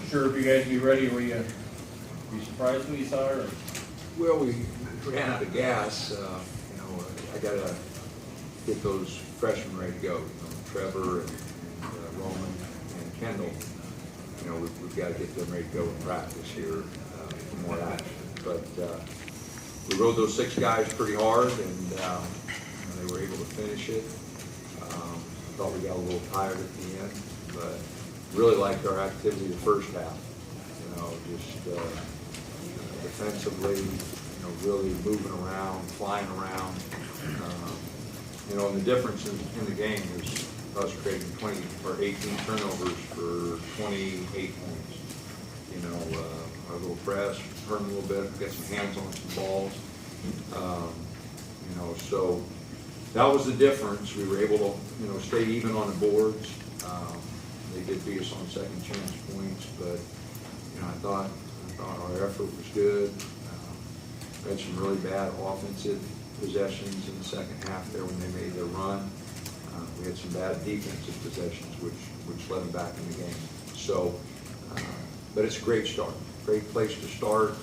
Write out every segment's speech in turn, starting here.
sure if you guys would be ready. Were you surprised when you saw her? Or? Well, we ran out of gas. I got to get those freshmen ready to go. Trevor and Roman and Kendall. We've got to get them ready to go in practice here for more action. But we rode those 6 guys pretty hard, and they were able to finish it. I thought we got a little tired at the end, but really liked our activity the first half. Just defensively, really moving around, flying around. And the difference in the game was us creating 20 or 18 turnovers for 28 points. Our little press, turn a little bit, get some hands on some balls. So that was the difference. We were able to, stay even on the boards. They did beat us on second chance points, but I thought our effort was good. We had some really bad offensive possessions in the second half there when they made their run. We had some bad defensive possessions, which led them back in the game. So, but it's a great start, great place to start.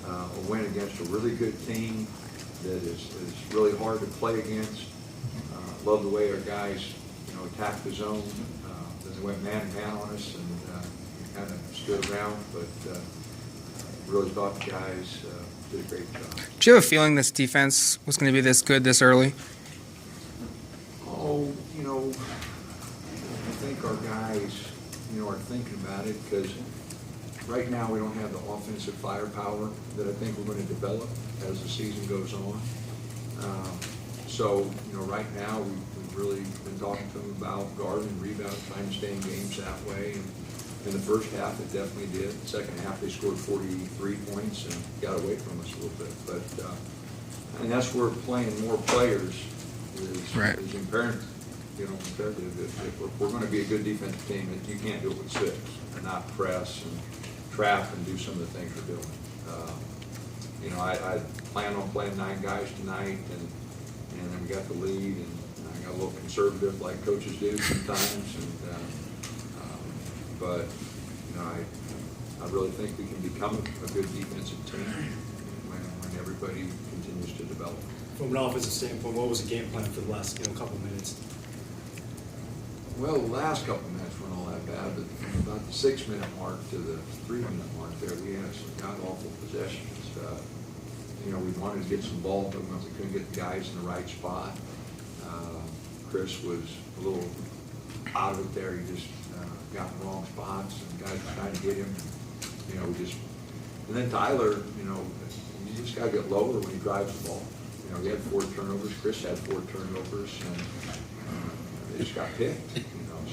A win against a really good team that is really hard to play against. Love the way our guys, attacked the zone. Then they went man-to-man on us and kind of stood around, but really thought the guys did a great job. Did you have a feeling this defense was going to be this good this early? Oh, I think our guys, are thinking about it because right now we don't have the offensive firepower that I think we're going to develop as the season goes on. So, right now we've really been talking to them about guard and rebound, trying to stay in games that way. And in the first half, it definitely did. The second half, they scored 43 points and got away from us a little bit. But and that's where playing more players is imperative. Imperative. If we're going to be a good defensive team, you can't do it with 6 and not press and trap and do some of the things we're doing. I plan on playing 9 guys tonight, and then we got the lead, and I got a little conservative like coaches do sometimes, but I really think we can become a good defensive team when everybody continues to develop. From an offensive standpoint, what was the game plan for the last couple minutes? Well, the last couple minutes weren't all that bad, but from about the 6-minute mark to the 3-minute mark there, we had some god-awful possessions. We wanted to get some ball movement. We couldn't get the guys in the right spot. Chris was a little out of it there. He just got in the wrong spots, and guys were trying to get him. And then Tyler, you just got to get lower when he drives the ball. He had 4 turnovers. Chris had 4 turnovers, and they just got picked.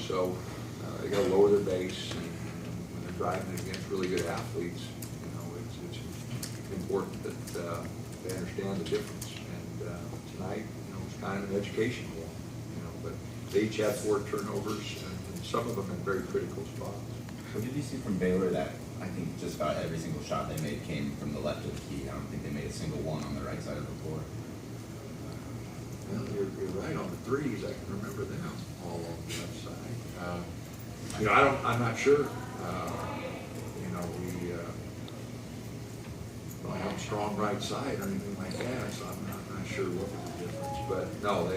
So they got to lower their base, and when they're driving it against really good athletes, it's important that they understand the difference. And tonight, it's kind of an education game. But they each had 4 turnovers, and some of them in very critical spots. What did you see from Baylor that I think just about every single shot they made came from the left of the key? I don't think they made a single one on the right side of the floor. Well, you're right on the threes. I can remember them all on the left side. I'm not sure. We don't have a strong right side or anything like that, so I'm not sure what was the difference. But no,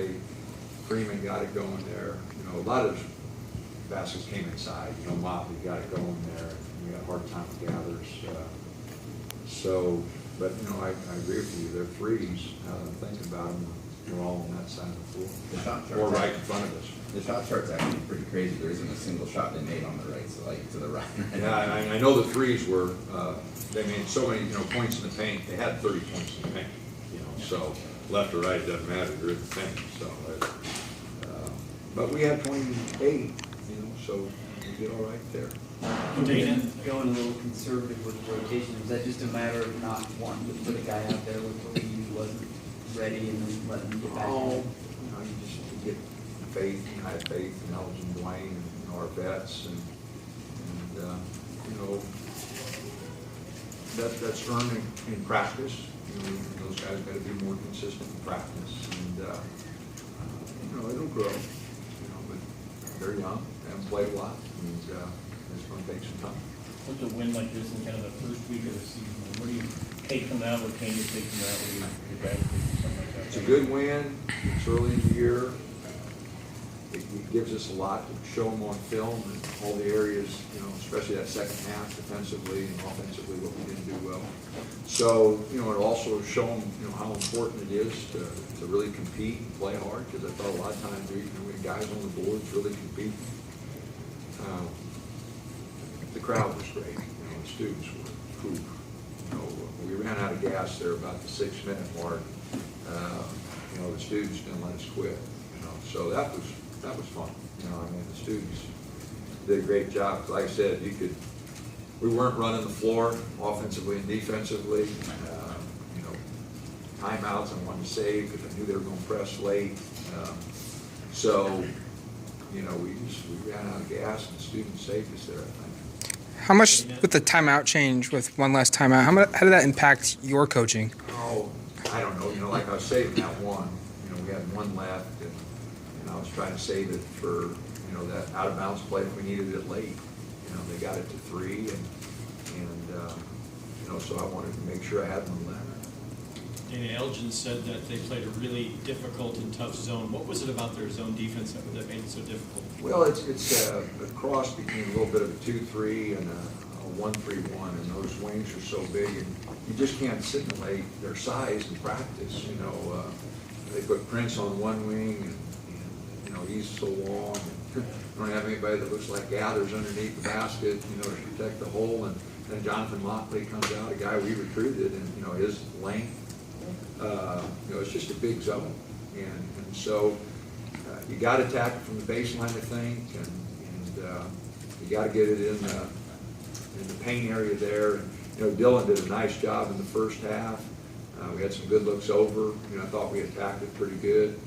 Freeman got it going there. A lot of baskets came inside. Motley got it going there. We had a hard time with gathers. But I agree with you. Their threes, I'm thinking about them, we're all on that side of the floor. The shot chart, or right in front of us. The shot chart's actually pretty crazy. There isn't a single shot they made on the right, so to the right. Yeah, I know the threes were. They made so many points in the paint. They had 30 points in the paint. So left or right doesn't matter. You're in the paint. So, but we had 28. So we did all right there. Dana, going a little conservative with rotation, is that just a matter of not wanting to put a guy out there with believe he wasn't ready and then letting him get back? You just get faith. I had faith in Elgin, Dwayne, and our vets, and that's earned in practice. Those guys got to be more consistent in practice, and it'll grow. But they're young, they haven't played a lot, and it's going to take some time. with the win like this in kind of the first week of the season? What do you take from that? What can you take from that? What do you evaluate something like that? It's a good win. It's early in the year. It gives us a lot to show them on film and all the areas, you know, especially that second half defensively and offensively, what we didn't do well. So, you know, it also show them, you know, how important it is to really compete and play hard, because I thought a lot of times we had guys on the boards really compete. The crowd was great. You know, the students were cool. You know, we ran out of gas there about the 6-minute mark. You know, the students didn't let us quit. You know, so that was fun. You know, I mean, the students did a great job. Like I said, we weren't running the floor offensively and defensively. You know, timeouts I wanted to save because I knew they were going to press late. So, you know, we ran out of gas and the students saved us there, I think. How much with the timeout change with one less timeout? How did that impact your coaching? Oh, I don't know. You know, like I was saving that one. You know, we had one left, and I was trying to save it for, you know, that out of bounds play if we needed it late. You know, they got it to 3, and you know, so I wanted to make sure I had one left. Dana Elgin said that they played a really difficult and tough zone. What was it about their zone defense that made it so difficult? Well, it's a cross between a little bit of a 2-3 and a 1-3-1, and those wings are so big, and you just can't simulate their size in practice. You know, they put Prince on one wing, and you know, he's so long. And you don't have anybody that looks like gathers underneath the basket, you know, to protect the hole. And then Jonathan Lockley comes out, a guy we recruited, and you know, his length. You know, it's just a big zone, and so you got to attack it from the baseline, I think, and you got to get it in the paint area there. And, you know, Dylan did a nice job in the first half. We had some good looks over. You know, I thought we attacked it pretty good.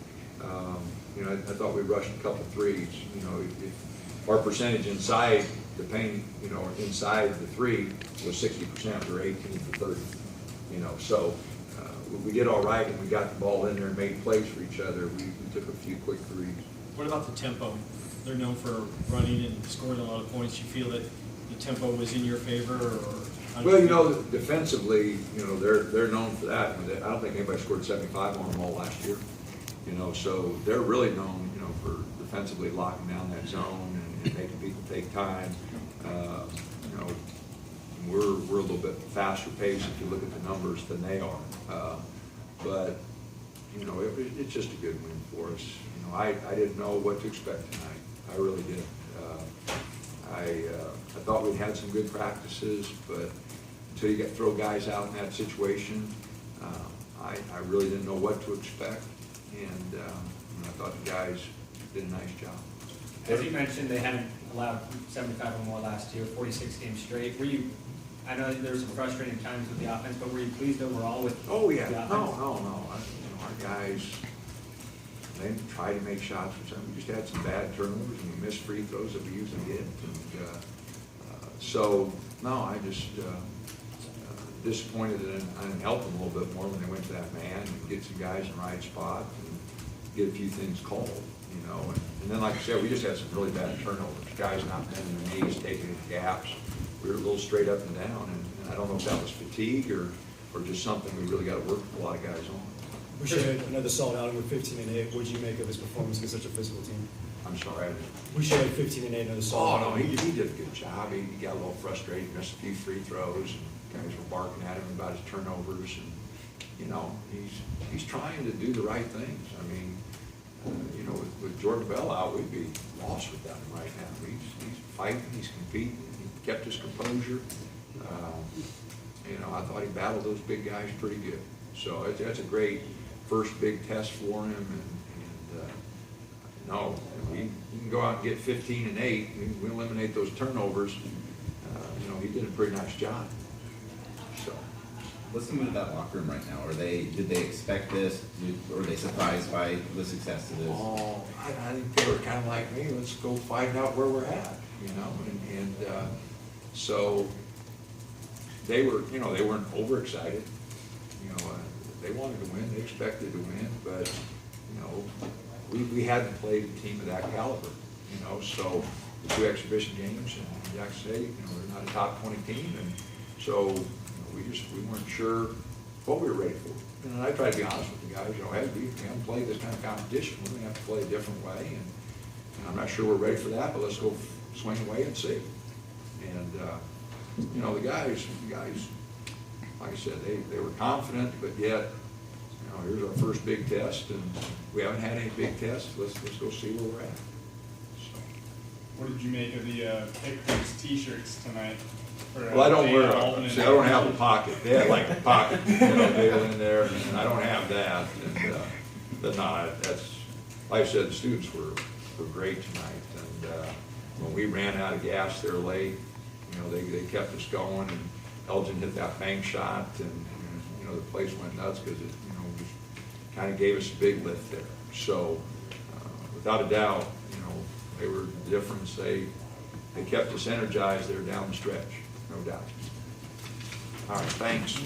You know, I thought we rushed a couple threes. You know, if our percentage inside the paint, you know, or inside the 3 was 60%. We were 18 for 30. You know, so. We did all right, and we got the ball in there and made plays for each other. We took a few quick threes. What about the tempo? They're known for running and scoring a lot of points. You feel that the tempo was in your favor, or? Well, you know, defensively, you know, they're known for that. I don't think anybody scored 75 on them all last year. You know, so they're really known, you know, for defensively locking down that zone and making people take time. You know, we're a little bit faster paced if you look at the numbers than they are. But, you know, it's just a good win for us. You know, I didn't know what to expect tonight. I really didn't. I thought we'd had some good practices, but until you throw guys out in that situation, I really didn't know what to expect. And I thought the guys did a nice job. As you mentioned, they hadn't allowed 75 or more last year, 46 games straight. Were you? I know there were some frustrating times with the offense, but were you pleased overall with Oh, yeah. the offense? No. You know, our guys, they try to make shots. We just had some bad turnovers, and we missed free throws that we usually hit. And, so, no, I just disappointed that I didn't help them a little bit more when they went to that man and get some guys in the right spot and get a few things called, you know. And then, like I said, we just had some really bad turnovers. Guys not bending their knees, taking it to gaps. We were a little straight up and down, and I don't know if that was fatigue or just something we really got to work with a lot of guys on. We should have another solid outing with 15-8. What did you make of his performance against such a physical team? I'm sorry. We should have 15-8, another solid Oh, no, outing. he did a good job. He got a little frustrated, missed a few free throws, and guys were barking at him about his turnovers. And, you know, he's trying to do the right things. I mean, you know, with Jordan Bell out, we'd be lost without him right now. He's fighting, he's competing, he kept his composure. You know, I thought he battled those big guys pretty good. So that's a great first big test for him. And no, we can go out and get 15-8. We eliminate those turnovers. You know, he did a pretty nice job. So. What's the mood of that locker room right now? Did they expect this? Or were they surprised by the success of this? Oh, I think they were kind of like me. Let's go find out where we're at, you know. And so they were, you know, they weren't overexcited. You know, they wanted to win. They expected to win, but you know, we hadn't played a team of that caliber. You know, so the 2 exhibition games, and Jackson State, they're not a top 20 team, and so we weren't sure what we were ready for. And I try to be honest with the guys, hey, we haven't played this kind of competition, we're gonna have to play a different way, and I'm not sure we're ready for that, but let's go swing away and see. And, the guys, like I said, they were confident, but yet, here's our first big test, and we haven't had any big tests, let's go see where we're at. So. What did you make of the Pickers t-shirts tonight? Well, I don't wear them. See, I don't have a pocket. They had like a pocket, deal in there, and I don't have that. And, but no, that's, like I said, the students were great tonight. And when we ran out of gas there late, they kept us going, and Elgin hit that bank shot, and the place went nuts because it, just kind of gave us a big lift there. So, without a doubt, they were the difference. They kept us energized there down the stretch, no doubt. All right, thanks.